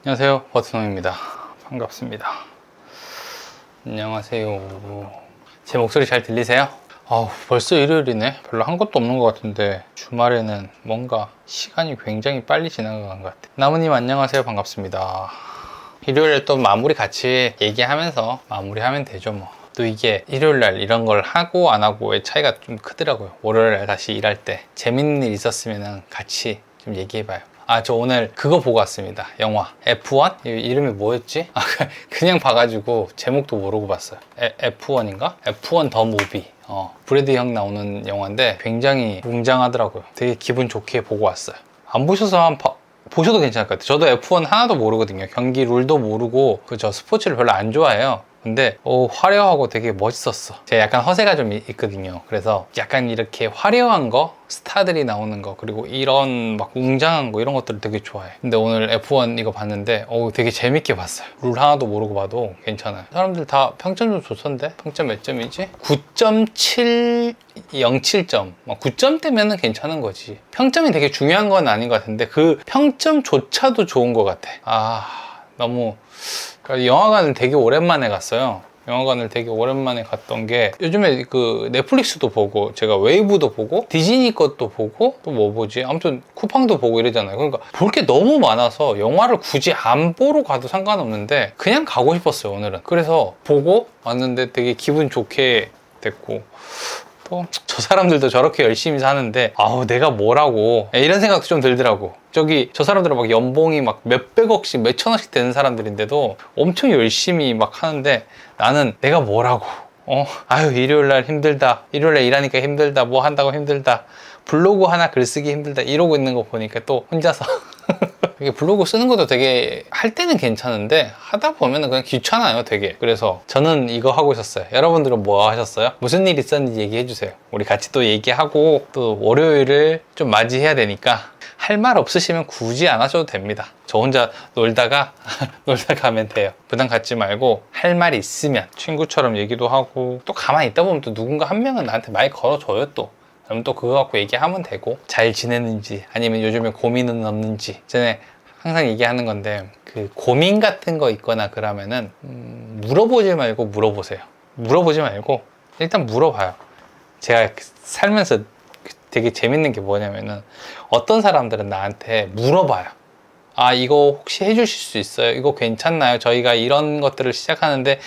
안녕하세요, 버트넘입니다. 반갑습니다. 안녕하세요. 제 목소리 잘 들리세요? 벌써 일요일이네. 별로 한 것도 없는 것 같은데 주말에는 뭔가 시간이 굉장히 빨리 지나간 것 같아요. 나무님 안녕하세요. 반갑습니다. 일요일에 또 마무리 같이 얘기하면서 마무리하면 되죠 뭐. 또 이게 일요일날 이런 걸 하고 안 하고의 차이가 좀 크더라고요. 월요일날 다시 일할 때 재밌는 일 있었으면 같이 좀 얘기해봐요. 저 오늘 그거 보고 왔습니다. 영화 F1? 이름이 뭐였지? 그냥 봐가지고 제목도 모르고 봤어요. F1인가? F1 더 무비. 브래드 형 나오는 영화인데 굉장히 웅장하더라고요. 되게 기분 좋게 보고 왔어요. 안 보셔서 보셔도 괜찮을 것 같아요. 저도 F1 하나도 모르거든요. 경기 룰도 모르고 저 스포츠를 별로 안 좋아해요. 근데 화려하고 되게 멋있었어. 제가 약간 허세가 좀 있거든요. 그래서 약간 이렇게 화려한 거, 스타들이 나오는 거, 그리고 이런 막 웅장한 거, 이런 것들을 되게 좋아해. 근데 오늘 F1 이거 봤는데 되게 재밌게 봤어요. 룰 하나도 모르고 봐도 괜찮아요. 사람들 다 평점 좀 좋던데? 평점 몇 점이지? 9.707점 9점대면은 괜찮은 거지. 평점이 되게 중요한 건 아닌 것 같은데 그 평점조차도 좋은 것 같아. 너무 영화관을 되게 오랜만에 갔어요. 영화관을 되게 오랜만에 갔던 게 요즘에 그 넷플릭스도 보고 제가 웨이브도 보고 디즈니 것도 보고 또 뭐 보지? 아무튼 쿠팡도 보고 이러잖아요. 그러니까 볼 게 너무 많아서 영화를 굳이 안 보러 가도 상관없는데 그냥 가고 싶었어요 오늘은. 그래서 보고 왔는데 되게 기분 좋게 됐고 또 저 사람들도 저렇게 열심히 사는데 내가 뭐라고 이런 생각도 좀 들더라고. 저 사람들은 막 연봉이 막 몇백억씩 몇천억씩 되는 사람들인데도 엄청 열심히 막 하는데 나는 내가 뭐라고 일요일날 힘들다, 일요일날 일하니까 힘들다, 뭐 한다고 힘들다, 블로그 하나 글쓰기 힘들다 이러고 있는 거 보니까 또 혼자서 이게 블로그 쓰는 것도 되게 할 때는 괜찮은데 하다 보면 그냥 귀찮아요 되게. 그래서 저는 이거 하고 있었어요. 여러분들은 뭐 하셨어요? 무슨 일 있었는지 얘기해 주세요. 우리 같이 또 얘기하고 또 월요일을 좀 맞이해야 되니까 할 말 없으시면 굳이 안 하셔도 됩니다. 저 혼자 놀다가 하면 돼요. 부담 갖지 말고 할 말이 있으면 친구처럼 얘기도 하고 또 가만히 있다 보면 또 누군가 한 명은 나한테 말 걸어줘요 또. 그럼 또 그거 갖고 얘기하면 되고 잘 지내는지 아니면 요즘에 고민은 없는지. 전에 항상 얘기하는 건데 그 고민 같은 거 있거나 그러면은 물어보지 말고 물어보세요. 물어보지 말고 일단 물어봐요. 제가 살면서 되게 재밌는 게 뭐냐면은 어떤 사람들은 나한테 물어봐요. 이거 혹시 해주실 수 있어요? 이거 괜찮나요? 저희가 이런 것들을 시작하는데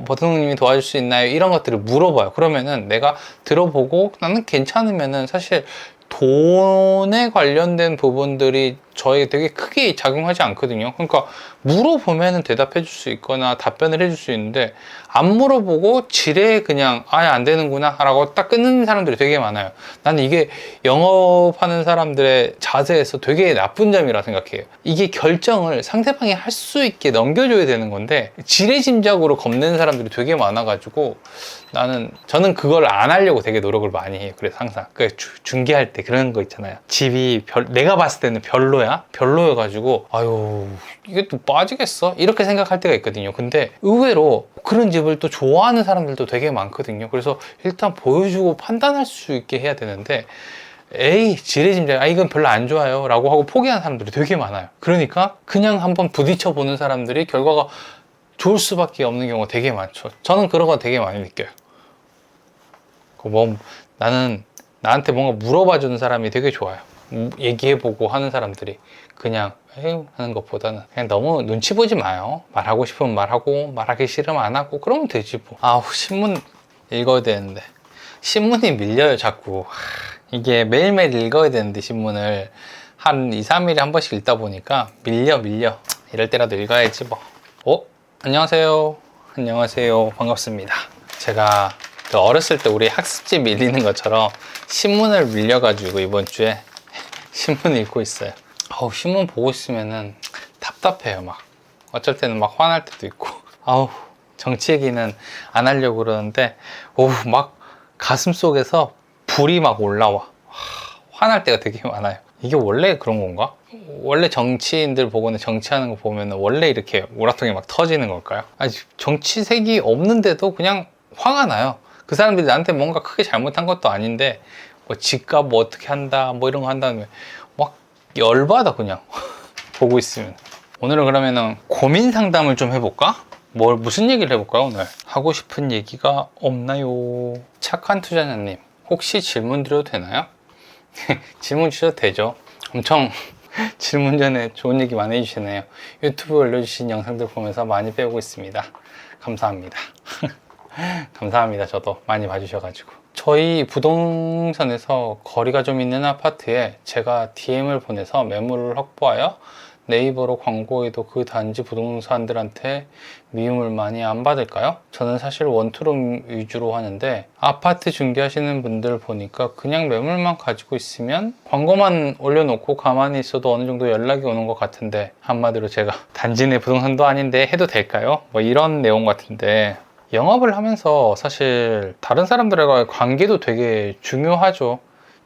버트넘님이 도와줄 수 있나요? 이런 것들을 물어봐요. 그러면은 내가 들어보고 나는 괜찮으면은 사실 돈에 관련된 부분들이 저에게 되게 크게 작용하지 않거든요. 그러니까 물어보면 대답해 줄 수 있거나 답변을 해줄 수 있는데 안 물어보고 지레 그냥 안 되는구나 라고 딱 끊는 사람들이 되게 많아요. 나는 이게 영업하는 사람들의 자세에서 되게 나쁜 점이라 생각해요. 이게 결정을 상대방이 할 수 있게 넘겨줘야 되는 건데 지레짐작으로 겁내는 사람들이 되게 많아가지고 저는 그걸 안 하려고 되게 노력을 많이 해요. 그래서 항상 중개할 때 그런 거 있잖아요. 집이 내가 봤을 때는 별로여가지고 이게 또 빠지겠어? 이렇게 생각할 때가 있거든요. 근데 의외로 그런 집을 또 좋아하는 사람들도 되게 많거든요. 그래서 일단 보여주고 판단할 수 있게 해야 되는데 지레짐작 이건 별로 안 좋아요 라고 하고 포기하는 사람들이 되게 많아요. 그러니까 그냥 한번 부딪혀 보는 사람들이 결과가 좋을 수밖에 없는 경우가 되게 많죠. 저는 그런 거 되게 많이 느껴요. 나는 나한테 뭔가 물어봐 주는 사람이 되게 좋아요. 얘기해보고 하는 사람들이 그냥 하는 것보다는 그냥 너무 눈치 보지 마요. 말하고 싶으면 말하고 말하기 싫으면 안 하고 그러면 되지 뭐. 신문 읽어야 되는데 신문이 밀려요 자꾸. 이게 매일매일 읽어야 되는데 신문을 한 2, 3일에 한 번씩 읽다 보니까 밀려. 이럴 때라도 읽어야지 뭐. 안녕하세요. 반갑습니다. 제가 어렸을 때 우리 학습지 밀리는 것처럼 신문을 밀려가지고 이번 주에 신문 읽고 있어요. 신문 보고 있으면은 답답해요. 막 어쩔 때는 막 화날 때도 있고. 정치 얘기는 안 하려고 그러는데 막 가슴 속에서 불이 막 올라와. 화날 때가 되게 많아요. 이게 원래 그런 건가? 원래 정치인들 보거나 정치하는 거 보면 원래 이렇게 오락통이 막 터지는 걸까요? 정치색이 없는데도 그냥 화가 나요. 그 사람들이 나한테 뭔가 크게 잘못한 것도 아닌데 집값 어떻게 한다 이런 거 한다는 막 열받아 그냥 보고 있으면. 오늘은 그러면은 고민 상담을 좀 해볼까? 무슨 얘기를 해볼까요, 오늘? 하고 싶은 얘기가 없나요? 착한 투자자님, 혹시 질문 드려도 되나요? 질문 주셔도 되죠. 엄청 질문 전에 좋은 얘기 많이 해주시네요. 유튜브 올려주신 영상들 보면서 많이 배우고 있습니다. 감사합니다. 감사합니다. 저도 많이 봐주셔가지고. 저희 부동산에서 거리가 좀 있는 아파트에 제가 DM을 보내서 매물을 확보하여 네이버로 광고해도 그 단지 부동산들한테 미움을 많이 안 받을까요? 저는 사실 원투룸 위주로 하는데 아파트 중개하시는 분들 보니까 그냥 매물만 가지고 있으면 광고만 올려놓고 가만히 있어도 어느 정도 연락이 오는 것 같은데, 한마디로 제가 단지 내 부동산도 아닌데 해도 될까요? 뭐 이런 내용 같은데, 영업을 하면서 사실 다른 사람들과의 관계도 되게 중요하죠.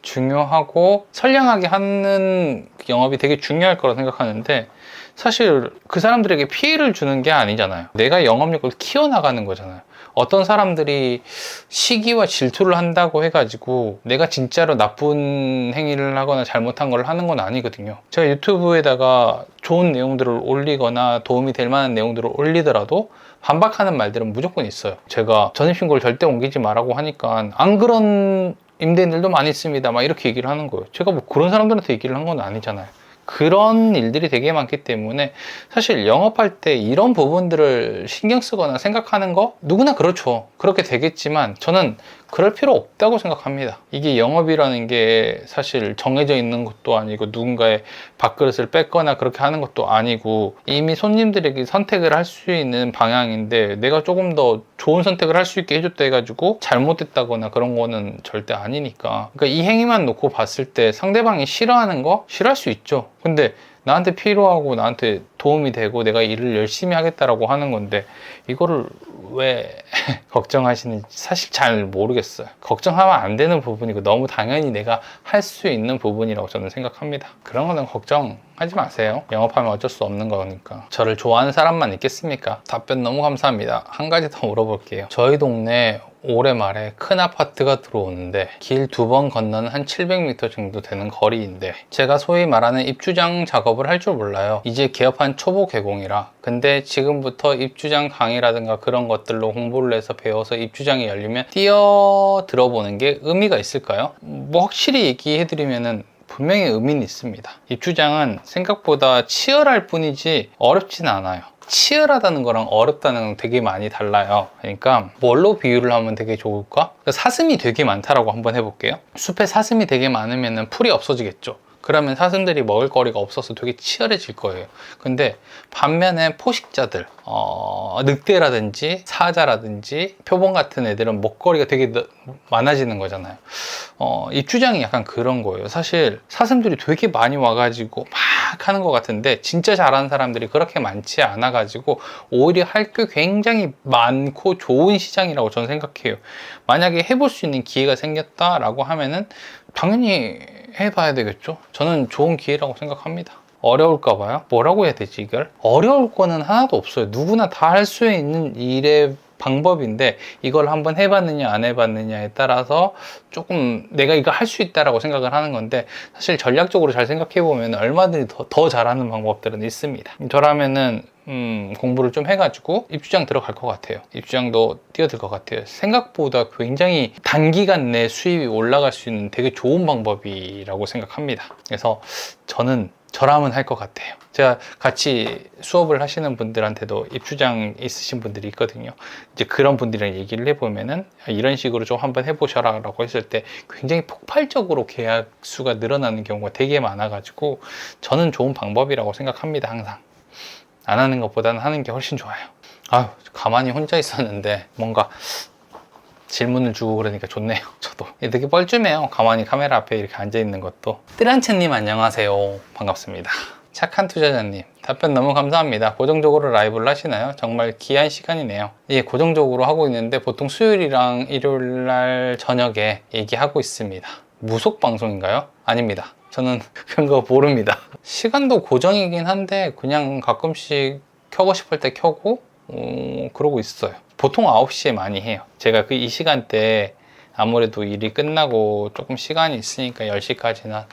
중요하고 선량하게 하는 영업이 되게 중요할 거라 생각하는데, 사실 그 사람들에게 피해를 주는 게 아니잖아요. 내가 영업력을 키워나가는 거잖아요. 어떤 사람들이 시기와 질투를 한다고 해가지고 내가 진짜로 나쁜 행위를 하거나 잘못한 걸 하는 건 아니거든요. 제가 유튜브에다가 좋은 내용들을 올리거나 도움이 될 만한 내용들을 올리더라도 반박하는 말들은 무조건 있어요. 제가 전입신고를 절대 옮기지 말라고 하니까 안 그런 임대인들도 많이 있습니다, 막 이렇게 얘기를 하는 거예요. 제가 뭐 그런 사람들한테 얘기를 한 건 아니잖아요. 그런 일들이 되게 많기 때문에 사실 영업할 때 이런 부분들을 신경 쓰거나 생각하는 거 누구나 그렇죠. 그렇게 되겠지만 저는 그럴 필요 없다고 생각합니다. 이게 영업이라는 게 사실 정해져 있는 것도 아니고 누군가의 밥그릇을 뺏거나 그렇게 하는 것도 아니고 이미 손님들에게 선택을 할 수 있는 방향인데 내가 조금 더 좋은 선택을 할 수 있게 해줬다 해가지고 잘못됐다거나 그런 거는 절대 아니니까. 그러니까 이 행위만 놓고 봤을 때 상대방이 싫어하는 거 싫어할 수 있죠. 근데 나한테 필요하고 나한테 도움이 되고 내가 일을 열심히 하겠다라고 하는 건데 이거를 왜 걱정하시는지 사실 잘 모르겠어요. 걱정하면 안 되는 부분이고 너무 당연히 내가 할 수 있는 부분이라고 저는 생각합니다. 그런 거는 걱정하지 마세요. 영업하면 어쩔 수 없는 거니까. 저를 좋아하는 사람만 있겠습니까? 답변 너무 감사합니다. 한 가지 더 물어볼게요. 저희 동네 올해 말에 큰 아파트가 들어오는데 길 2번 건너는 한 700m 정도 되는 거리인데 제가 소위 말하는 입주장 작업을 할 줄 몰라요. 이제 개업한 초보 개공이라. 근데 지금부터 입주장 강의라든가 그런 것들로 홍보를 해서 배워서 입주장이 열리면 뛰어 들어보는 게 의미가 있을까요? 뭐 확실히 얘기해드리면은 분명히 의미는 있습니다. 입주장은 생각보다 치열할 뿐이지 어렵진 않아요. 치열하다는 거랑 어렵다는 건 되게 많이 달라요. 그러니까 뭘로 비유를 하면 되게 좋을까? 사슴이 되게 많다라고 한번 해볼게요. 숲에 사슴이 되게 많으면 풀이 없어지겠죠. 그러면 사슴들이 먹을 거리가 없어서 되게 치열해질 거예요. 근데 반면에 포식자들, 늑대라든지 사자라든지 표범 같은 애들은 먹거리가 되게 많아지는 거잖아요. 입주장이 약간 그런 거예요. 사실 사슴들이 되게 많이 와가지고 막 하는 것 같은데 진짜 잘하는 사람들이 그렇게 많지 않아 가지고 오히려 할 게 굉장히 많고 좋은 시장이라고 저는 생각해요. 만약에 해볼 수 있는 기회가 생겼다라고 하면은 당연히 해봐야 되겠죠. 저는 좋은 기회라고 생각합니다. 어려울까 봐요. 뭐라고 해야 되지 이걸? 어려울 거는 하나도 없어요. 누구나 다 할 수 있는 일의 방법인데 이걸 한번 해봤느냐 안 해봤느냐에 따라서 조금 내가 이거 할 수 있다라고 생각을 하는 건데, 사실 전략적으로 잘 생각해 보면 얼마든지 더 잘하는 방법들은 있습니다. 저라면은 공부를 좀 해가지고 입주장 들어갈 것 같아요. 입주장도 뛰어들 것 같아요. 생각보다 굉장히 단기간 내 수입이 올라갈 수 있는 되게 좋은 방법이라고 생각합니다. 그래서 저라면 할 것 같아요. 제가 같이 수업을 하시는 분들한테도 입주장 있으신 분들이 있거든요. 이제 그런 분들이랑 얘기를 해보면은 이런 식으로 좀 한번 해보셔라 라고 했을 때 굉장히 폭발적으로 계약 수가 늘어나는 경우가 되게 많아가지고 저는 좋은 방법이라고 생각합니다. 항상 안 하는 것보다는 하는 게 훨씬 좋아요. 아유, 가만히 혼자 있었는데 뭔가 질문을 주고 그러니까 좋네요. 저도 되게 뻘쭘해요. 가만히 카메라 앞에 이렇게 앉아있는 것도. 뜨란채님 안녕하세요. 반갑습니다. 착한 투자자님, 답변 너무 감사합니다. 고정적으로 라이브를 하시나요? 정말 귀한 시간이네요. 예, 고정적으로 하고 있는데 보통 수요일이랑 일요일날 저녁에 얘기하고 있습니다. 무속 방송인가요? 아닙니다. 저는 그런 거 모릅니다. 시간도 고정이긴 한데 그냥 가끔씩 켜고 싶을 때 켜고 그러고 있어요. 보통 9시에 많이 해요. 제가 이 시간대 아무래도 일이 끝나고 조금 시간이 있으니까 10시까지나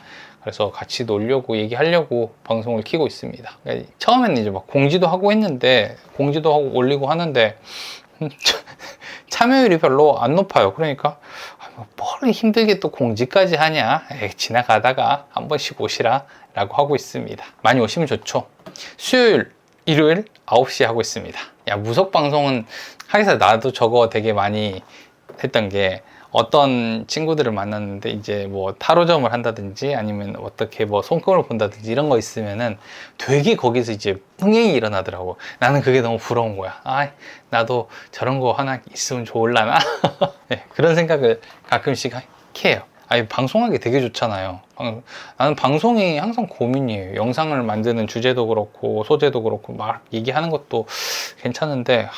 그래서 같이 놀려고 얘기하려고 방송을 키고 있습니다. 그러니까 처음에는 이제 막 공지도 하고 했는데, 공지도 하고 올리고 하는데 참여율이 별로 안 높아요. 그러니까 뭘 힘들게 또 공지까지 하냐, 에이, 지나가다가 한 번씩 오시라 라고 하고 있습니다. 많이 오시면 좋죠. 수요일, 일요일 9시에 하고 있습니다. 야, 무속 방송은 하기사 나도 저거 되게 많이 했던 게, 어떤 친구들을 만났는데 이제 뭐 타로점을 한다든지 아니면 어떻게 뭐 손금을 본다든지 이런 거 있으면은 되게 거기서 이제 흥행이 일어나더라고. 나는 그게 너무 부러운 거야. 아, 나도 저런 거 하나 있으면 좋을라나? 네, 그런 생각을 가끔씩 해요. 아니, 방송하기 되게 좋잖아요. 나는 방송이 항상 고민이에요. 영상을 만드는 주제도 그렇고 소재도 그렇고 막 얘기하는 것도 괜찮은데,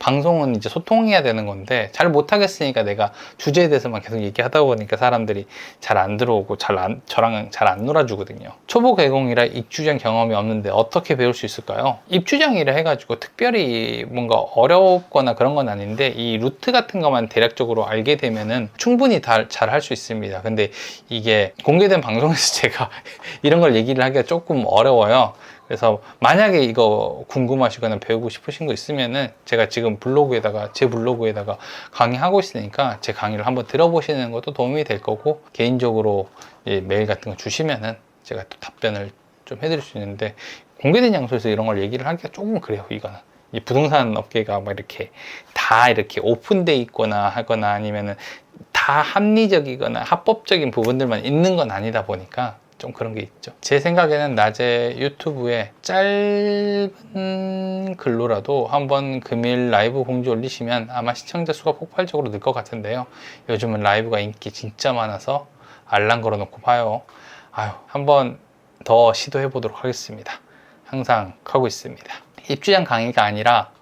방송은 이제 소통해야 되는 건데 잘 못하겠으니까 내가 주제에 대해서만 계속 얘기하다 보니까 사람들이 잘 안 들어오고 저랑은 잘 안 놀아주거든요. 초보 개공이라 입주장 경험이 없는데 어떻게 배울 수 있을까요? 입주장이라 해가지고 특별히 뭔가 어렵거나 그런 건 아닌데, 이 루트 같은 것만 대략적으로 알게 되면은 충분히 잘 할 수 있습니다. 근데 이게 공개된 방송에서 제가 이런 걸 얘기를 하기가 조금 어려워요. 그래서 만약에 이거 궁금하시거나 배우고 싶으신 거 있으면은 제가 지금 제 블로그에다가 강의하고 있으니까 제 강의를 한번 들어보시는 것도 도움이 될 거고, 개인적으로 메일 같은 거 주시면은 제가 또 답변을 좀 해드릴 수 있는데, 공개된 장소에서 이런 걸 얘기를 하기가 조금 그래요. 이거는 이 부동산 업계가 막 이렇게 다 이렇게 오픈돼 있거나 하거나 아니면은 다 합리적이거나 합법적인 부분들만 있는 건 아니다 보니까 좀 그런 게 있죠. 제 생각에는 낮에 유튜브에 짧은 글로라도 한번 금일 라이브 공지 올리시면 아마 시청자 수가 폭발적으로 늘 것 같은데요. 요즘은 라이브가 인기 진짜 많아서 알람 걸어 놓고 봐요. 한번 더 시도해 보도록 하겠습니다. 항상 하고 있습니다. 입주장 강의가 아니라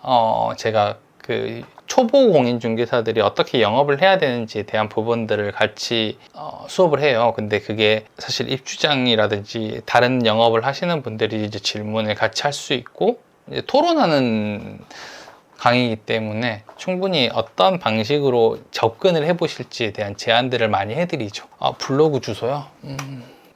제가 그 초보 공인중개사들이 어떻게 영업을 해야 되는지에 대한 부분들을 같이 수업을 해요. 근데 그게 사실 입주장이라든지 다른 영업을 하시는 분들이 이제 질문을 같이 할 수 있고 이제 토론하는 강의이기 때문에 충분히 어떤 방식으로 접근을 해 보실지에 대한 제안들을 많이 해드리죠. 블로그 주소요?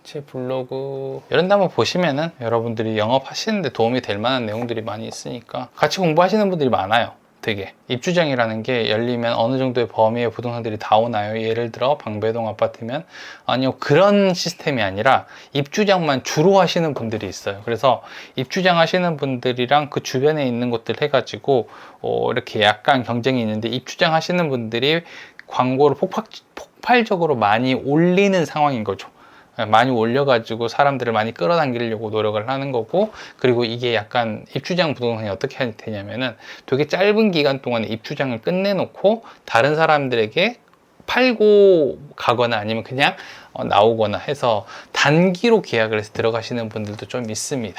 제 블로그 이런 데 한번 보시면은 여러분들이 영업하시는데 도움이 될 만한 내용들이 많이 있으니까 같이 공부하시는 분들이 많아요. 되게 입주장이라는 게 열리면 어느 정도의 범위의 부동산들이 다 오나요? 예를 들어 방배동 아파트면 아니요, 그런 시스템이 아니라 입주장만 주로 하시는 분들이 있어요. 그래서 입주장 하시는 분들이랑 그 주변에 있는 것들 해가지고 이렇게 약간 경쟁이 있는데, 입주장 하시는 분들이 광고를 폭발적으로 많이 올리는 상황인 거죠. 많이 올려가지고 사람들을 많이 끌어당기려고 노력을 하는 거고, 그리고 이게 약간 입주장 부동산이 어떻게 되냐면은 되게 짧은 기간 동안에 입주장을 끝내놓고 다른 사람들에게 팔고 가거나 아니면 그냥 나오거나 해서 단기로 계약을 해서 들어가시는 분들도 좀 있습니다.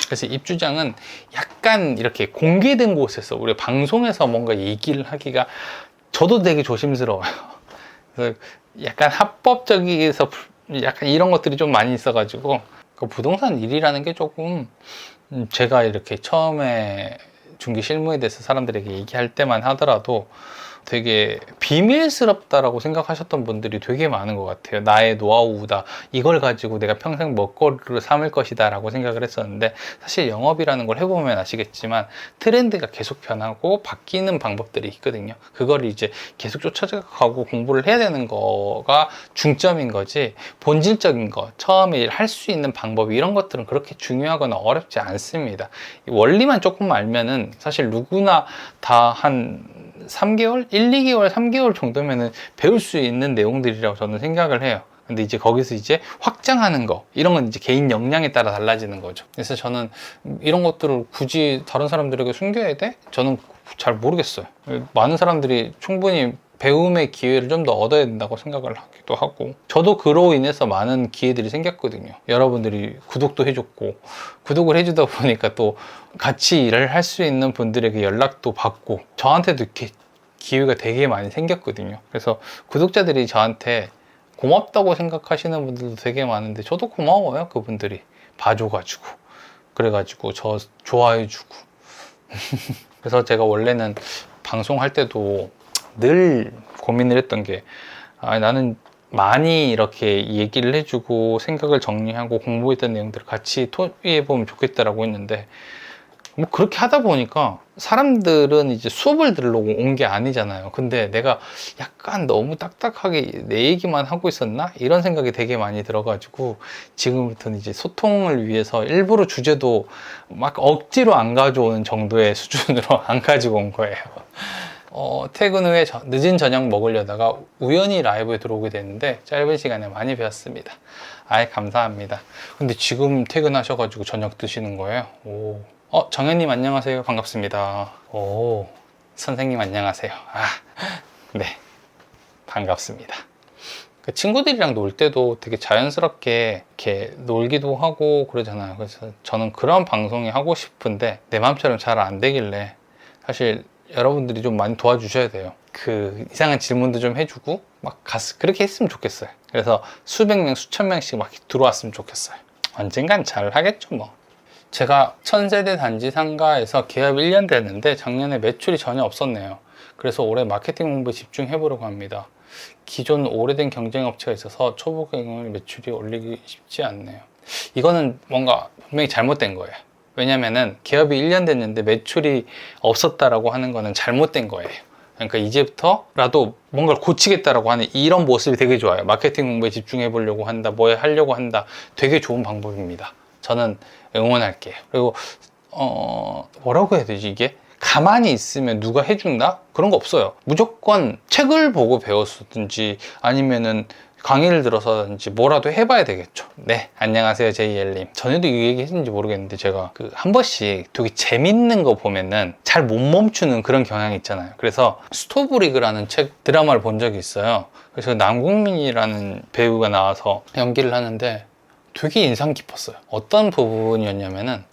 그래서 입주장은 약간 이렇게 공개된 곳에서 우리 방송에서 뭔가 얘기를 하기가 저도 되게 조심스러워요. 그래서 약간 합법적이서 약간 이런 것들이 좀 많이 있어가지고, 그 부동산 일이라는 게 조금 제가 이렇게 처음에 중개 실무에 대해서 사람들에게 얘기할 때만 하더라도 되게 비밀스럽다라고 생각하셨던 분들이 되게 많은 것 같아요. 나의 노하우다, 이걸 가지고 내가 평생 먹거리로 삼을 것이다 라고 생각을 했었는데, 사실 영업이라는 걸 해보면 아시겠지만 트렌드가 계속 변하고 바뀌는 방법들이 있거든요. 그걸 이제 계속 쫓아가고 공부를 해야 되는 거가 중점인 거지, 본질적인 거, 처음에 할 수 있는 방법, 이런 것들은 그렇게 중요하거나 어렵지 않습니다. 원리만 조금 알면은 사실 누구나 다 한 3개월? 1, 2개월, 3개월 정도면은 배울 수 있는 내용들이라고 저는 생각을 해요. 근데 이제 거기서 이제 확장하는 거, 이런 건 이제 개인 역량에 따라 달라지는 거죠. 그래서 저는 이런 것들을 굳이 다른 사람들에게 숨겨야 돼? 저는 잘 모르겠어요. 많은 사람들이 충분히 배움의 기회를 좀 더 얻어야 된다고 생각을 하기도 하고, 저도 그로 인해서 많은 기회들이 생겼거든요. 여러분들이 구독도 해줬고, 구독을 해주다 보니까 또 같이 일을 할 수 있는 분들에게 연락도 받고, 저한테도 이렇게 기회가 되게 많이 생겼거든요. 그래서 구독자들이 저한테 고맙다고 생각하시는 분들도 되게 많은데, 저도 고마워요. 그분들이 봐줘가지고, 그래가지고 저 좋아해주고. 그래서 제가 원래는 방송할 때도 늘 고민을 했던 게, 나는 많이 이렇게 얘기를 해주고 생각을 정리하고 공부했던 내용들을 같이 토의해보면 좋겠다라고 했는데, 뭐 그렇게 하다 보니까 사람들은 이제 수업을 들으려고 온 게 아니잖아요. 근데 내가 약간 너무 딱딱하게 내 얘기만 하고 있었나? 이런 생각이 되게 많이 들어가지고 지금부터는 이제 소통을 위해서 일부러 주제도 막 억지로 안 가져오는 정도의 수준으로 안 가지고 온 거예요. 퇴근 후에 늦은 저녁 먹으려다가 우연히 라이브에 들어오게 됐는데 짧은 시간에 많이 배웠습니다. 아이, 감사합니다. 근데 지금 퇴근하셔가지고 저녁 드시는 거예요? 오. 정현님 안녕하세요. 반갑습니다. 오, 선생님 안녕하세요. 네, 반갑습니다. 그 친구들이랑 놀 때도 되게 자연스럽게 이렇게 놀기도 하고 그러잖아요. 그래서 저는 그런 방송이 하고 싶은데 내 마음처럼 잘 안 되길래 사실 여러분들이 좀 많이 도와주셔야 돼요. 그 이상한 질문도 좀 해주고 막 그렇게 했으면 좋겠어요. 그래서 수백 명, 수천 명씩 막 들어왔으면 좋겠어요. 언젠간 잘 하겠죠 뭐. 제가 천세대 단지 상가에서 개업 1년 됐는데 작년에 매출이 전혀 없었네요. 그래서 올해 마케팅 공부에 집중해 보려고 합니다. 기존 오래된 경쟁업체가 있어서 초보 경영을 매출이 올리기 쉽지 않네요. 이거는 뭔가 분명히 잘못된 거예요. 왜냐면은 개업이 1년 됐는데 매출이 없었다라고 하는 거는 잘못된 거예요. 그러니까 이제부터라도 뭔가를 고치겠다라고 하는 이런 모습이 되게 좋아요. 마케팅 공부에 집중해 보려고 한다, 뭐 하려고 한다. 되게 좋은 방법입니다. 저는 응원할게요. 그리고 뭐라고 해야 되지 이게? 가만히 있으면 누가 해준다? 그런 거 없어요. 무조건 책을 보고 배웠든지 아니면은 강의를 들어서든지 뭐라도 해봐야 되겠죠. 네, 안녕하세요, JL님. 전에도 이 얘기 했는지 모르겠는데 제가 한 번씩 되게 재밌는 거 보면은 잘 못 멈추는 그런 경향이 있잖아요. 그래서 스토브리그라는 드라마를 본 적이 있어요. 그래서 남궁민이라는 배우가 나와서 연기를 하는데 되게 인상 깊었어요. 어떤 부분이었냐면은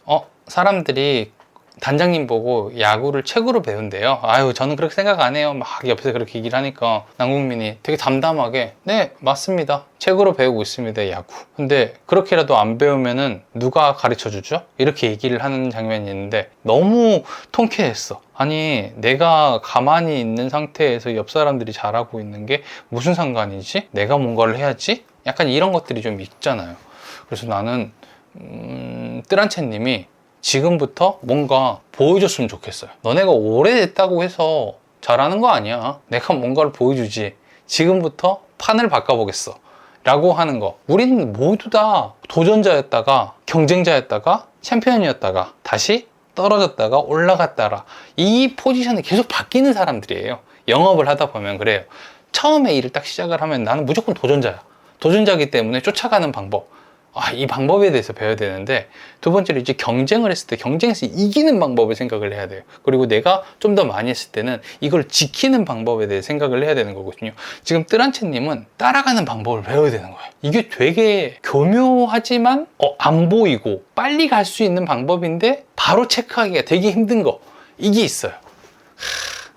사람들이 단장님 보고 야구를 책으로 배운대요. 아유, 저는 그렇게 생각 안 해요. 막 옆에서 그렇게 얘기를 하니까 남궁민이 되게 담담하게 네, 맞습니다. 책으로 배우고 있습니다, 야구. 근데 그렇게라도 안 배우면은 누가 가르쳐 주죠? 이렇게 얘기를 하는 장면이 있는데 너무 통쾌했어. 아니, 내가 가만히 있는 상태에서 옆 사람들이 잘하고 있는 게 무슨 상관이지? 내가 뭔가를 해야지? 약간 이런 것들이 좀 있잖아요. 그래서 나는 뜨란채님이 지금부터 뭔가 보여줬으면 좋겠어요. 너네가 오래됐다고 해서 잘하는 거 아니야. 내가 뭔가를 보여주지. 지금부터 판을 바꿔보겠어 라고 하는 거. 우리는 모두 다 도전자였다가 경쟁자였다가 챔피언이었다가 다시 떨어졌다가 올라갔다가 이 포지션이 계속 바뀌는 사람들이에요. 영업을 하다 보면 그래요. 처음에 일을 딱 시작을 하면 나는 무조건 도전자야. 도전자이기 때문에 쫓아가는 방법, 이 방법에 대해서 배워야 되는데, 두 번째로 이제 경쟁을 했을 때 경쟁에서 이기는 방법을 생각을 해야 돼요. 그리고 내가 좀 더 많이 했을 때는 이걸 지키는 방법에 대해 생각을 해야 되는 거거든요. 지금 뜨란채님은 따라가는 방법을 배워야 되는 거예요. 이게 되게 교묘하지만 안 보이고 빨리 갈 수 있는 방법인데 바로 체크하기가 되게 힘든 거, 이게 있어요.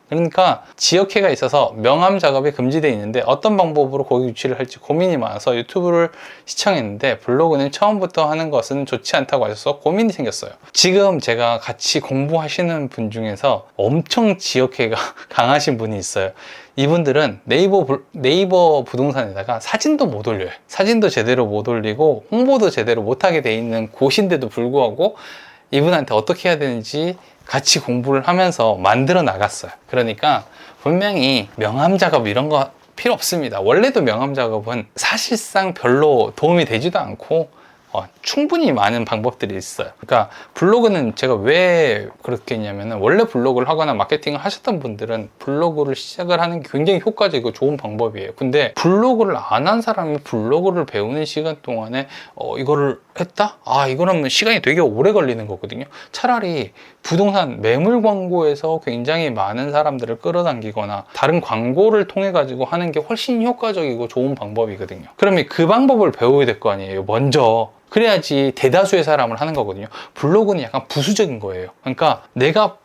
그러니까 지역회가 있어서 명함 작업이 금지되어 있는데 어떤 방법으로 거기 유치를 할지 고민이 많아서 유튜브를 시청했는데 블로그는 처음부터 하는 것은 좋지 않다고 하셔서 고민이 생겼어요. 지금 제가 같이 공부하시는 분 중에서 엄청 지역회가 강하신 분이 있어요. 이분들은 네이버 부동산에다가 사진도 못 올려요. 사진도 제대로 못 올리고 홍보도 제대로 못하게 돼 있는 곳인데도 불구하고 이분한테 어떻게 해야 되는지 같이 공부를 하면서 만들어 나갔어요. 그러니까 분명히 명함 작업 이런 거 필요 없습니다. 원래도 명함 작업은 사실상 별로 도움이 되지도 않고 충분히 많은 방법들이 있어요. 그러니까 블로그는 제가 왜 그렇게 했냐면은, 원래 블로그를 하거나 마케팅을 하셨던 분들은 블로그를 시작을 하는 게 굉장히 효과적이고 좋은 방법이에요. 근데 블로그를 안 한 사람이 블로그를 배우는 시간 동안에 이거를 했다? 이거는 시간이 되게 오래 걸리는 거거든요. 차라리 부동산 매물 광고에서 굉장히 많은 사람들을 끌어당기거나 다른 광고를 통해 가지고 하는 게 훨씬 효과적이고 좋은 방법이거든요. 그러면 그 방법을 배워야 될 거 아니에요, 먼저. 그래야지 대다수의 사람을 하는 거거든요. 블로그는 약간 부수적인 거예요. 그러니까 내가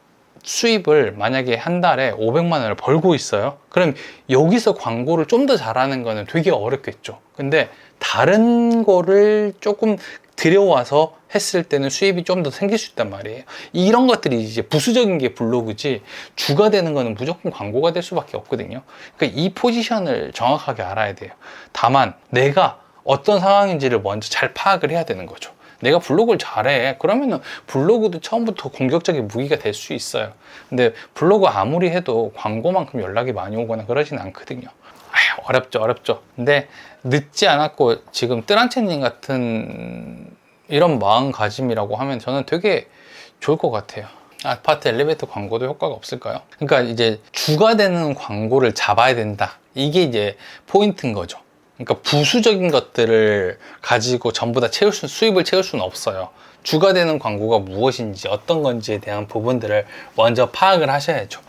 수입을 만약에 한 달에 500만 원을 벌고 있어요. 그럼 여기서 광고를 좀 더 잘하는 거는 되게 어렵겠죠. 근데 다른 거를 조금 들여와서 했을 때는 수입이 좀 더 생길 수 있단 말이에요. 이런 것들이 이제 부수적인 게 블로그지, 주가 되는 거는 무조건 광고가 될 수밖에 없거든요. 그러니까 이 포지션을 정확하게 알아야 돼요. 다만 내가 어떤 상황인지를 먼저 잘 파악을 해야 되는 거죠. 내가 블로그를 잘해, 그러면은 블로그도 처음부터 공격적인 무기가 될 수 있어요. 근데 블로그 아무리 해도 광고만큼 연락이 많이 오거나 그러진 않거든요. 아휴, 어렵죠. 근데 늦지 않았고 지금 뜨란체님 같은 이런 마음가짐이라고 하면 저는 되게 좋을 것 같아요. 아파트 엘리베이터 광고도 효과가 없을까요? 그러니까 이제 주가 되는 광고를 잡아야 된다, 이게 이제 포인트인 거죠. 그러니까 부수적인 것들을 가지고 전부 다 수입을 채울 수는 없어요. 주가 되는 광고가 무엇인지, 어떤 건지에 대한 부분들을 먼저 파악을 하셔야죠.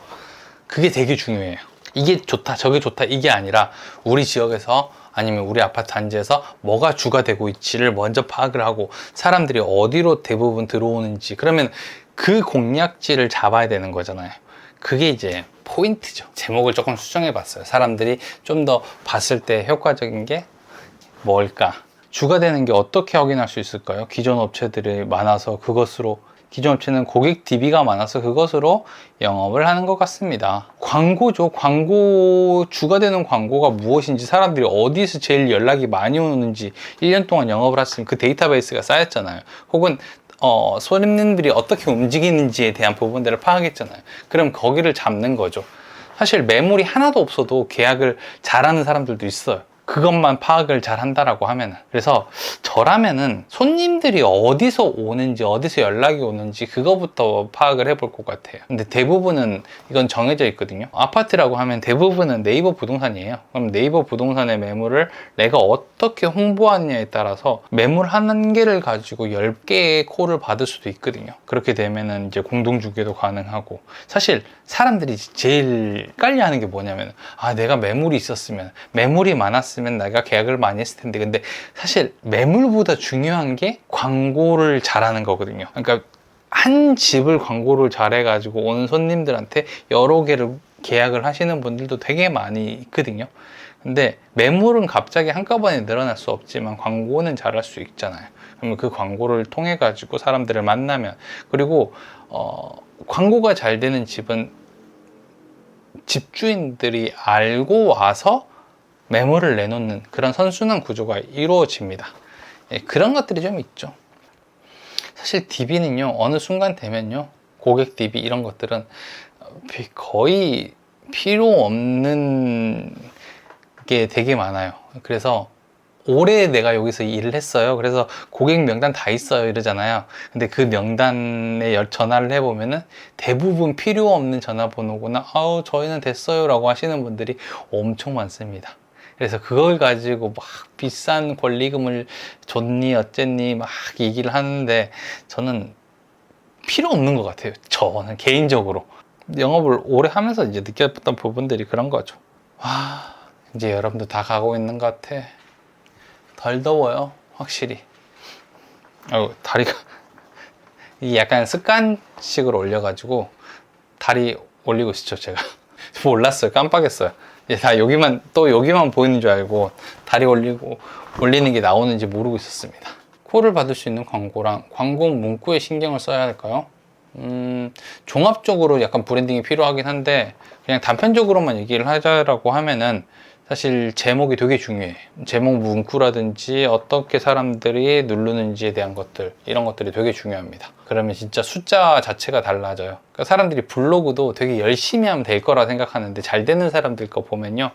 그게 되게 중요해요. 이게 좋다, 저게 좋다, 이게 아니라 우리 지역에서 아니면 우리 아파트 단지에서 뭐가 주가 되고 있지를 먼저 파악을 하고, 사람들이 어디로 대부분 들어오는지, 그러면 그 공략지를 잡아야 되는 거잖아요. 그게 이제 포인트죠. 제목을 조금 수정해 봤어요. 사람들이 좀 더 봤을 때 효과적인 게 뭘까? 주가 되는 게 어떻게 확인할 수 있을까요? 기존 업체들이 많아서 그것으로, 기존 업체는 고객 DB가 많아서 그것으로 영업을 하는 것 같습니다. 광고죠. 주가 되는 광고가 무엇인지, 사람들이 어디서 제일 연락이 많이 오는지, 1년 동안 영업을 했으면 그 데이터베이스가 쌓였잖아요. 혹은 손님들이 어떻게 움직이는지에 대한 부분들을 파악했잖아요. 그럼 거기를 잡는 거죠. 사실 매물이 하나도 없어도 계약을 잘하는 사람들도 있어요. 그것만 파악을 잘 한다라고 하면은. 그래서 저라면은 손님들이 어디서 오는지, 어디서 연락이 오는지 그거부터 파악을 해볼 것 같아요. 근데 대부분은 이건 정해져 있거든요. 아파트라고 하면 대부분은 네이버 부동산이에요. 그럼 네이버 부동산의 매물을 내가 어떻게 홍보하느냐에 따라서 매물 한 개를 가지고 10개의 콜을 받을 수도 있거든요. 그렇게 되면은 이제 공동중개도 가능하고. 사실 사람들이 제일 헷갈려하는 게 뭐냐면, 내가 매물이 있었으면, 매물이 많았으면 내가 계약을 많이 했을 텐데. 근데 사실 매물보다 중요한 게 광고를 잘하는 거거든요. 그러니까 한 집을 광고를 잘해가지고 오는 손님들한테 여러 개를 계약을 하시는 분들도 되게 많이 있거든요. 근데 매물은 갑자기 한꺼번에 늘어날 수 없지만 광고는 잘할 수 있잖아요. 그러면 그 광고를 통해 가지고 사람들을 만나면, 그리고 광고가 잘 되는 집은 집주인들이 알고 와서 매물을 내놓는 그런 선순환 구조가 이루어집니다. 그런 것들이 좀 있죠. 사실 DB는요, 어느 순간 되면요, 고객 DB 이런 것들은 거의 필요 없는 게 되게 많아요. 그래서 올해 내가 여기서 일을 했어요. 그래서 고객 명단 다 있어요, 이러잖아요. 근데 그 명단에 전화를 해보면은 대부분 필요 없는 전화번호구나, 저희는 됐어요 라고 하시는 분들이 엄청 많습니다. 그래서 그걸 가지고 막 비싼 권리금을 줬니 어쨌니 막 얘기를 하는데, 저는 필요 없는 것 같아요. 저는 개인적으로 영업을 오래 하면서 이제 느꼈던 부분들이 그런 거죠. 이제 여러분도 다 가고 있는 것 같아. 덜 더워요, 확실히. 다리가 이게 약간 습관식으로 올려가지고 다리 올리고 있죠, 제가. 몰랐어요, 깜빡했어요. 다 여기만 보이는 줄 알고 다리 올리는 게 나오는지 모르고 있었습니다. 콜을 받을 수 있는 광고랑 광고 문구에 신경을 써야 할까요? 종합적으로 약간 브랜딩이 필요하긴 한데, 그냥 단편적으로만 얘기를 하자라고 하면은 사실 제목이 되게 중요해. 제목 문구라든지 어떻게 사람들이 누르는지에 대한 것들, 이런 것들이 되게 중요합니다. 그러면 진짜 숫자 자체가 달라져요. 그러니까 사람들이 블로그도 되게 열심히 하면 될 거라 생각하는데, 잘 되는 사람들 거 보면요,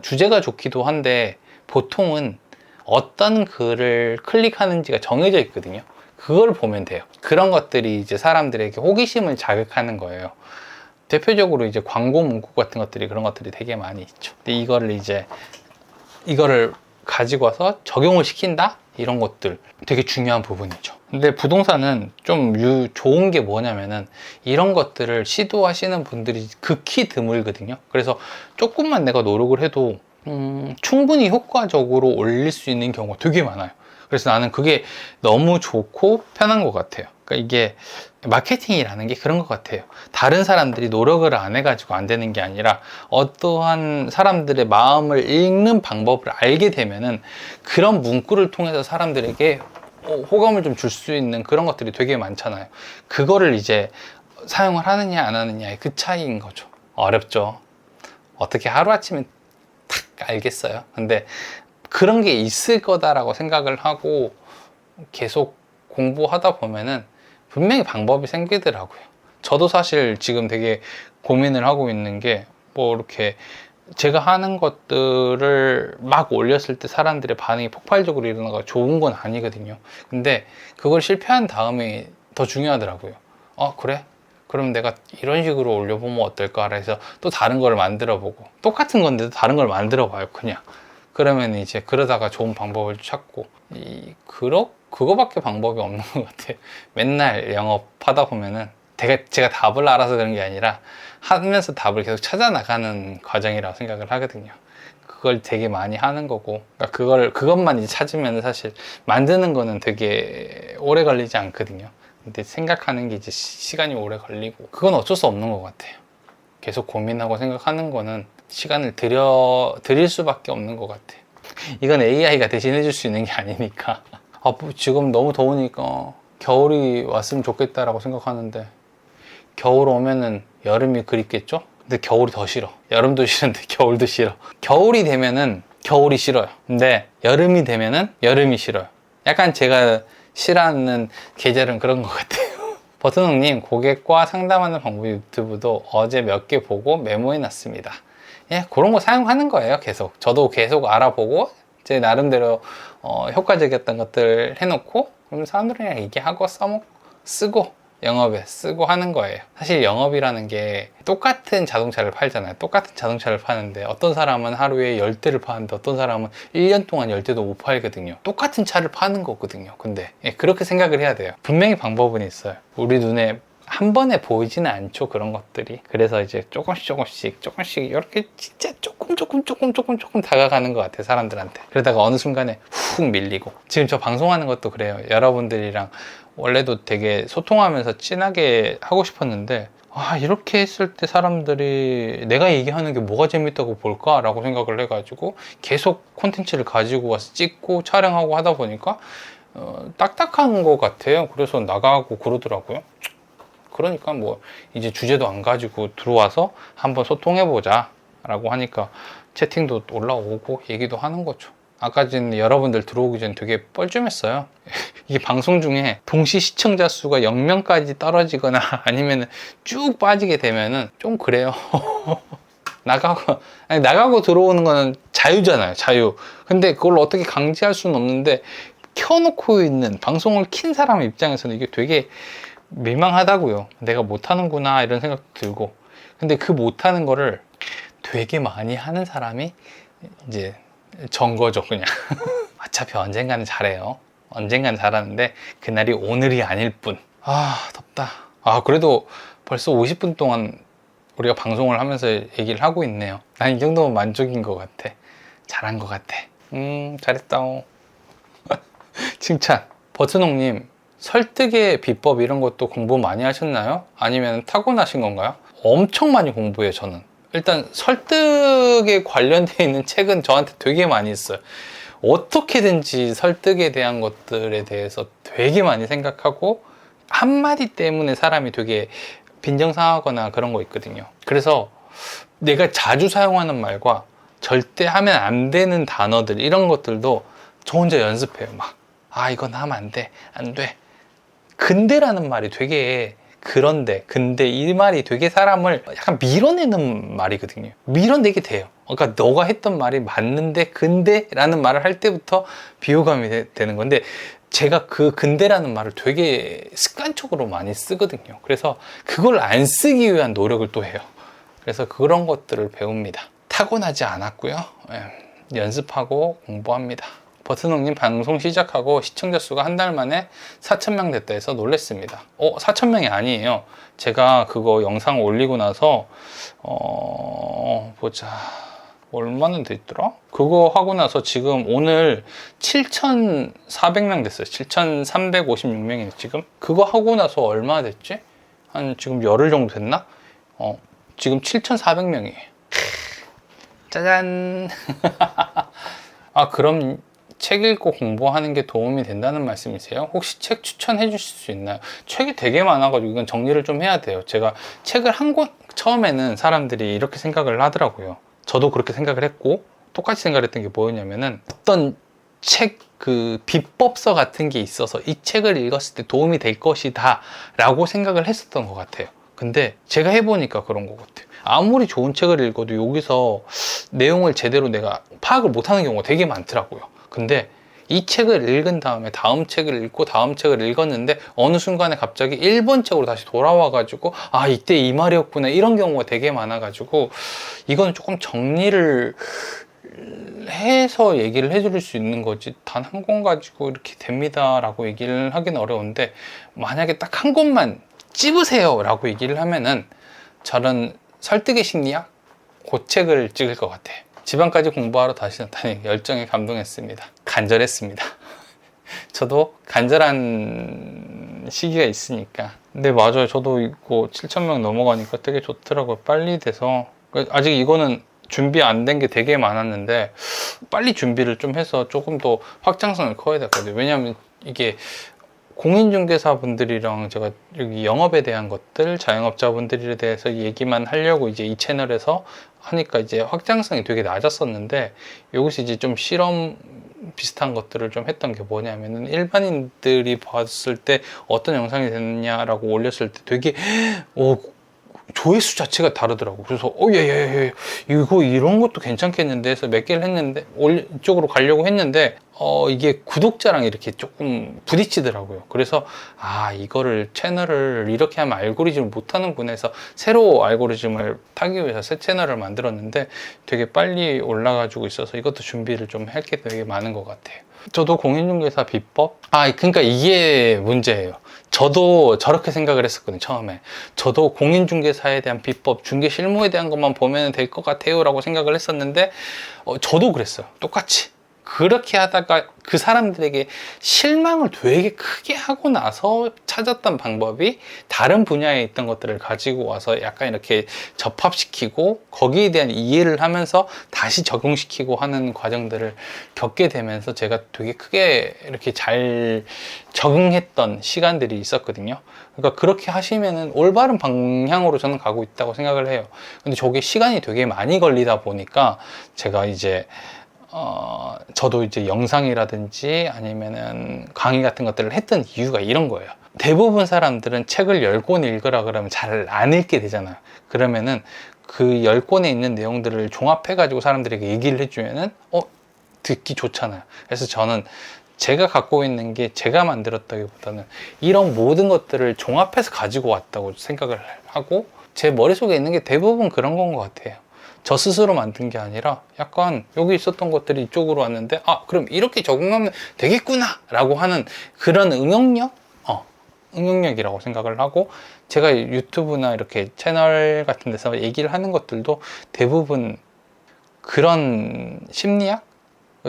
주제가 좋기도 한데 보통은 어떤 글을 클릭하는지가 정해져 있거든요. 그걸 보면 돼요. 그런 것들이 이제 사람들에게 호기심을 자극하는 거예요. 대표적으로 이제 광고 문구 같은 것들이, 그런 것들이 되게 많이 있죠. 근데 이거를 가지고 와서 적용을 시킨다? 이런 것들 되게 중요한 부분이죠. 근데 부동산은 좀 좋은 게 뭐냐면은, 이런 것들을 시도하시는 분들이 극히 드물거든요. 그래서 조금만 내가 노력을 해도 충분히 효과적으로 올릴 수 있는 경우가 되게 많아요. 그래서 나는 그게 너무 좋고 편한 것 같아요. 그러니까 이게 마케팅이라는 게 그런 것 같아요. 다른 사람들이 노력을 안 해가지고 안 되는 게 아니라, 어떠한 사람들의 마음을 읽는 방법을 알게 되면은 그런 문구를 통해서 사람들에게 호감을 좀 줄 수 있는 그런 것들이 되게 많잖아요. 그거를 이제 사용을 하느냐 안 하느냐의 그 차이인 거죠. 어렵죠. 어떻게 하루아침에 탁 알겠어요. 근데 그런 게 있을 거다라고 생각을 하고 계속 공부하다 보면은 분명히 방법이 생기더라고요. 저도 사실 지금 되게 고민을 하고 있는 게 뭐 이렇게 제가 하는 것들을 막 올렸을 때 사람들의 반응이 폭발적으로 일어나가 좋은 건 아니거든요. 근데 그걸 실패한 다음에 더 중요하더라고요. 그래? 그럼 내가 이런 식으로 올려보면 어떨까? 해서 또 다른 걸 만들어 보고, 똑같은 건데도 다른 걸 만들어 봐요, 그냥. 그러면 이제 그러다가 좋은 방법을 찾고, 그거밖에 방법이 없는 것 같아요. 맨날 영업하다 보면은 제가 답을 알아서 그런 게 아니라 하면서 답을 계속 찾아 나가는 과정이라고 생각을 하거든요. 그걸 되게 많이 하는 거고, 그러니까 그것만 이제 찾으면 사실 만드는 거는 되게 오래 걸리지 않거든요. 근데 생각하는 게 이제 시간이 오래 걸리고, 그건 어쩔 수 없는 것 같아요. 계속 고민하고 생각하는 거는 시간을 들일 수밖에 없는 것 같아요. 이건 AI가 대신해 줄 수 있는 게 아니니까. 지금 너무 더우니까 겨울이 왔으면 좋겠다라고 생각하는데, 겨울 오면은 여름이 그립겠죠? 근데 겨울이 더 싫어. 여름도 싫은데 겨울도 싫어. 겨울이 되면은 겨울이 싫어요. 근데 여름이 되면은 여름이 싫어요. 약간 제가 싫어하는 계절은 그런 것 같아요. 버튼홍님, 고객과 상담하는 방법 유튜브도 어제 몇 개 보고 메모해 놨습니다. 예, 그런 거 사용하는 거예요. 계속 저도 계속 알아보고 제 나름대로 효과적이었던 것들 해놓고, 그럼 사람들이랑 얘기하고 쓰고 영업에 쓰고 하는 거예요. 사실 영업이라는 게 똑같은 자동차를 팔잖아요. 똑같은 자동차를 파는데 어떤 사람은 하루에 10대를 파는데 어떤 사람은 1년 동안 10대도 못 팔거든요. 똑같은 차를 파는 거거든요. 근데 그렇게 생각을 해야 돼요. 분명히 방법은 있어요. 우리 눈에 한 번에 보이지는 않죠, 그런 것들이. 그래서 이제 조금씩 이렇게 진짜 조금 다가가는 것 같아요, 사람들한테. 그러다가 어느 순간에 훅 밀리고. 지금 저 방송하는 것도 그래요. 여러분들이랑 원래도 되게 소통하면서 친하게 하고 싶었는데, 이렇게 했을 때 사람들이 내가 얘기하는 게 뭐가 재밌다고 볼까? 라고 생각을 해가지고 계속 콘텐츠를 가지고 와서 찍고 촬영하고 하다 보니까 딱딱한 것 같아요. 그래서 나가고 그러더라고요. 그러니까 뭐 이제 주제도 안 가지고 들어와서 한번 소통해보자 라고 하니까 채팅도 올라오고 얘기도 하는 거죠. 아까 전에 여러분들 들어오기 전에 되게 뻘쭘했어요. 이게 방송 중에 동시 시청자 수가 0명까지 떨어지거나 아니면 쭉 빠지게 되면은 좀 그래요. 나가고 들어오는 거는 자유잖아요, 자유. 근데 그걸 어떻게 강제할 수는 없는데, 켜놓고 있는, 방송을 킨 사람 입장에서는 이게 되게 민망하다고요. 내가 못하는구나 이런 생각도 들고. 근데 그 못하는 거를 되게 많이 하는 사람이 이제 전 거죠, 그냥. 어차피 언젠가는 잘해요. 언젠가는 잘하는데 그날이 오늘이 아닐 뿐. 덥다. 그래도 벌써 50분 동안 우리가 방송을 하면서 얘기를 하고 있네요. 난 이 정도면 만족인 것 같아. 잘한 것 같아. 잘했다. 칭찬. 버튼홍님, 설득의 비법 이런 것도 공부 많이 하셨나요? 아니면 타고나신 건가요? 엄청 많이 공부해요, 저는. 일단 설득에 관련되어 있는 책은 저한테 되게 많이 있어요. 어떻게든지 설득에 대한 것들에 대해서 되게 많이 생각하고, 한마디 때문에 사람이 되게 빈정상하거나 그런 거 있거든요. 그래서 내가 자주 사용하는 말과 절대 하면 안 되는 단어들, 이런 것들도 저 혼자 연습해요. 이건 하면 안 돼, 안 돼. 근데라는 말이 되게, 근데 이 말이 되게 사람을 약간 밀어내는 말이거든요. 밀어내게 돼요. 그러니까 너가 했던 말이 맞는데 근데 라는 말을 할 때부터 비호감이 되는 건데, 제가 그 근데라는 말을 되게 습관적으로 많이 쓰거든요. 그래서 그걸 안 쓰기 위한 노력을 또 해요. 그래서 그런 것들을 배웁니다. 타고나지 않았고요. 연습하고 공부합니다. 버튼홍님, 방송 시작하고 시청자 수가 한 달 만에 4,000명 됐다 해서 놀랬습니다. 4,000명이 아니에요. 제가 그거 영상 올리고 나서 보자, 얼마나 됐더라? 그거 하고 나서 지금 오늘 7,400명 됐어요. 7,356명이네 지금. 그거 하고 나서 얼마 됐지? 한 지금 열흘 정도 됐나? 지금 7,400명이에요. 짜잔. 그럼 책 읽고 공부하는 게 도움이 된다는 말씀이세요? 혹시 책 추천해 주실 수 있나요? 책이 되게 많아가지고 이건 정리를 좀 해야 돼요. 제가 책을 한 권, 처음에는 사람들이 이렇게 생각을 하더라고요. 저도 그렇게 생각을 했고, 똑같이 생각했던 게 뭐였냐면은, 어떤 책 그 비법서 같은 게 있어서 이 책을 읽었을 때 도움이 될 것이다 라고 생각을 했었던 것 같아요. 근데 제가 해보니까 그런 것 같아요. 아무리 좋은 책을 읽어도 여기서 내용을 제대로 내가 파악을 못하는 경우가 되게 많더라고요. 근데 이 책을 읽은 다음에 다음 책을 읽고 다음 책을 읽었는데 어느 순간에 갑자기 1번 책으로 다시 돌아와가지고 아 이때 이 말이었구나 이런 경우가 되게 많아가지고 이건 조금 정리를 해서 얘기를 해줄 수 있는 거지 단 한 권 가지고 이렇게 됩니다 라고 얘기를 하기는 어려운데, 만약에 딱 한 권만 찝으세요 라고 얘기를 하면은 저는 설득의 심리학 그 책을 찍을 것 같아요. 지방까지 공부하러 다시 나타니 열정에 감동했습니다. 간절했습니다. 저도 간절한 시기가 있으니까. 근데 맞아요. 저도 이거 7,000명 넘어가니까 되게 좋더라고요. 빨리 돼서. 아직 이거는 준비 안 된 게 되게 많았는데 빨리 준비를 좀 해서 조금 더 확장성을 커야 되거든요. 왜냐하면 이게 공인중개사분들이랑 제가 여기 영업에 대한 것들, 자영업자분들에 대해서 얘기만 하려고 이제 이 채널에서 하니까 이제 확장성이 되게 낮았었는데, 여기서 이제 좀 실험 비슷한 것들을 좀 했던 게 뭐냐면은, 일반인들이 봤을 때 어떤 영상이 됐냐라고 올렸을 때 되게 조회수 자체가 다르더라고. 그래서 예, 이거 이런 것도 괜찮겠는데 해서 몇 개를 했는데 이쪽으로 가려고 했는데 이게 구독자랑 이렇게 조금 부딪히더라고요. 그래서 이거를 채널을 이렇게 하면 알고리즘을 못하는구나 해서 새로 알고리즘을 타기 위해서 새 채널을 만들었는데 되게 빨리 올라가지고 있어서 이것도 준비를 좀 할 게 되게 많은 것 같아요. 저도 공인중개사 비법? 그러니까 이게 문제예요. 저도 저렇게 생각을 했었거든요, 처음에. 저도 공인중개사에 대한 비법, 중개 실무에 대한 것만 보면 될 것 같아요 라고 생각을 했었는데 저도 그랬어요. 똑같이. 그렇게 하다가 그 사람들에게 실망을 되게 크게 하고 나서 찾았던 방법이 다른 분야에 있던 것들을 가지고 와서 약간 이렇게 접합시키고 거기에 대한 이해를 하면서 다시 적용시키고 하는 과정들을 겪게 되면서 제가 되게 크게 이렇게 잘 적응했던 시간들이 있었거든요. 그러니까 그렇게 하시면은 올바른 방향으로 저는 가고 있다고 생각을 해요. 근데 저게 시간이 되게 많이 걸리다 보니까 제가 이제 저도 이제 영상이라든지 아니면은 강의 같은 것들을 했던 이유가 이런 거예요. 대부분 사람들은 책을 10권 읽으라 그러면 잘 안 읽게 되잖아요. 그러면은 그 10권에 있는 내용들을 종합해가지고 사람들에게 얘기를 해주면은 듣기 좋잖아요. 그래서 저는 제가 갖고 있는 게 제가 만들었다기보다는 이런 모든 것들을 종합해서 가지고 왔다고 생각을 하고, 제 머릿속에 있는 게 대부분 그런 건 것 같아요. 저 스스로 만든 게 아니라 약간 여기 있었던 것들이 이쪽으로 왔는데 그럼 이렇게 적응하면 되겠구나 라고 하는 그런 응용력이라고 생각을 하고, 제가 유튜브나 이렇게 채널 같은 데서 얘기를 하는 것들도 대부분 그런 심리학?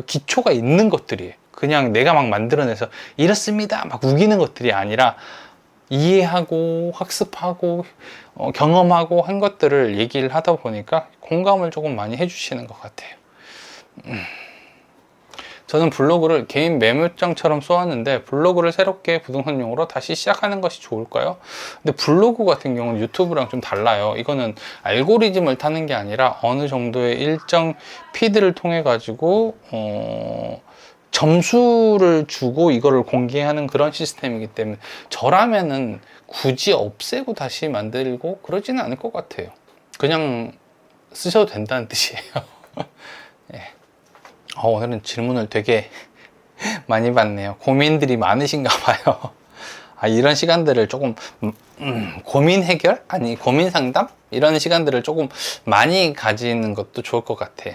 기초가 있는 것들이에요. 그냥 내가 막 만들어내서 이렇습니다 막 우기는 것들이 아니라 이해하고 학습하고 경험하고 한 것들을 얘기를 하다 보니까 공감을 조금 많이 해주시는 것 같아요. 저는 블로그를 개인 메모장처럼 써왔는데 블로그를 새롭게 부동산용으로 다시 시작하는 것이 좋을까요? 근데 블로그 같은 경우는 유튜브랑 좀 달라요. 이거는 알고리즘을 타는 게 아니라 어느 정도의 일정 피드를 통해 가지고 점수를 주고 이거를 공개하는 그런 시스템이기 때문에 저라면은 굳이 없애고 다시 만들고 그러지는 않을 것 같아요. 그냥 쓰셔도 된다는 뜻이에요. 예. 오늘은 질문을 되게 많이 받네요. 고민들이 많으신가 봐요. 이런 시간들을 조금 고민 해결? 아니 고민 상담? 이런 시간들을 조금 많이 가지는 것도 좋을 것 같아요.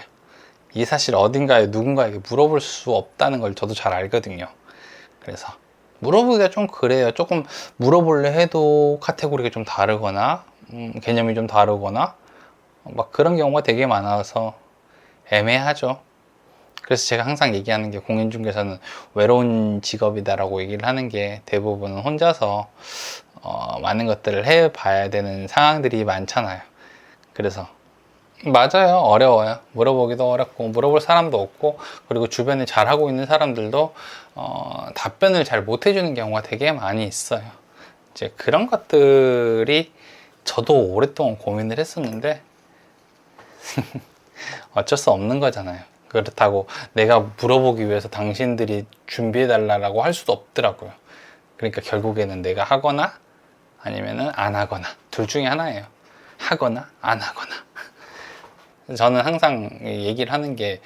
이 사실 어딘가에 누군가에게 물어볼 수 없다는 걸 저도 잘 알거든요. 그래서 물어보기가 좀 그래요. 조금 물어보려 해도 카테고리가 좀 다르거나 개념이 좀 다르거나 막 그런 경우가 되게 많아서 애매하죠. 그래서 제가 항상 얘기하는 게 공인중개사는 외로운 직업이다라고 얘기를 하는 게, 대부분은 혼자서 많은 것들을 해봐야 되는 상황들이 많잖아요. 그래서 맞아요. 어려워요. 물어보기도 어렵고 물어볼 사람도 없고, 그리고 주변에 잘하고 있는 사람들도 답변을 잘 못 해주는 경우가 되게 많이 있어요. 이제 그런 것들이 저도 오랫동안 고민을 했었는데 어쩔 수 없는 거잖아요. 그렇다고 내가 물어보기 위해서 당신들이 준비해 달라고 할 수도 없더라고요. 그러니까 결국에는 내가 하거나 아니면은 안 하거나, 둘 중에 하나예요. 하거나 안 하거나. 저는 항상 얘기를 하는 게,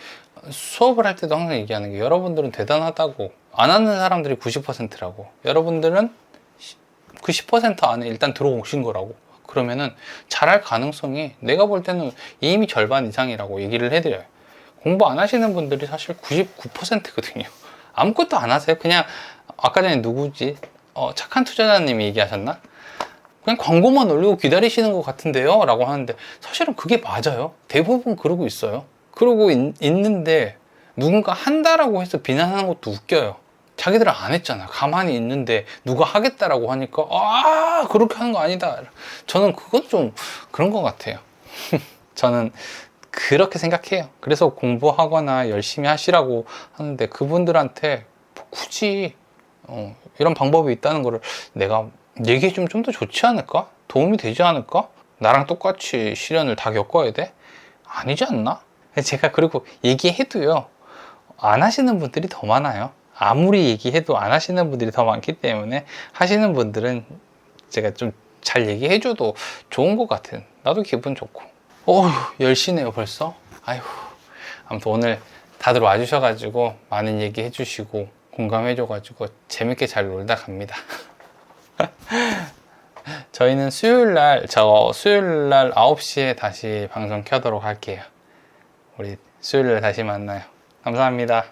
수업을 할 때도 항상 얘기하는 게, 여러분들은 대단하다고. 안 하는 사람들이 90%라고. 여러분들은 그 10% 안에 일단 들어오신 거라고. 그러면은 잘할 가능성이 내가 볼 때는 이미 절반 이상이라고 얘기를 해드려요. 공부 안 하시는 분들이 사실 99%거든요. 아무것도 안 하세요. 그냥 아까 전에 누구지? 착한 투자자님이 얘기하셨나? 그냥 광고만 올리고 기다리시는 것 같은데요? 라고 하는데, 사실은 그게 맞아요. 대부분 그러고 있어요. 그러고 있는데 누군가 한다라고 해서 비난하는 것도 웃겨요. 자기들은 안 했잖아. 가만히 있는데 누가 하겠다라고 하니까 그렇게 하는 거 아니다. 저는 그건 좀 그런 것 같아요. 저는 그렇게 생각해요. 그래서 공부하거나 열심히 하시라고 하는데, 그분들한테 굳이 이런 방법이 있다는 거를 내가 얘기해주면 좀 더 좋지 않을까? 도움이 되지 않을까? 나랑 똑같이 시련을 다 겪어야 돼? 아니지 않나? 제가 그리고 얘기해도요, 안 하시는 분들이 더 많아요. 아무리 얘기해도 안 하시는 분들이 더 많기 때문에, 하시는 분들은 제가 좀 잘 얘기해줘도 좋은 것 같은, 나도 기분 좋고. 10시네요 벌써. 아휴. 아무튼 오늘 다들 와주셔가지고 많은 얘기 해주시고 공감해줘가지고 재밌게 잘 놀다 갑니다. 저희는 수요일날 9시에 다시 방송 켜도록 할게요. 우리 수요일날 다시 만나요. 감사합니다.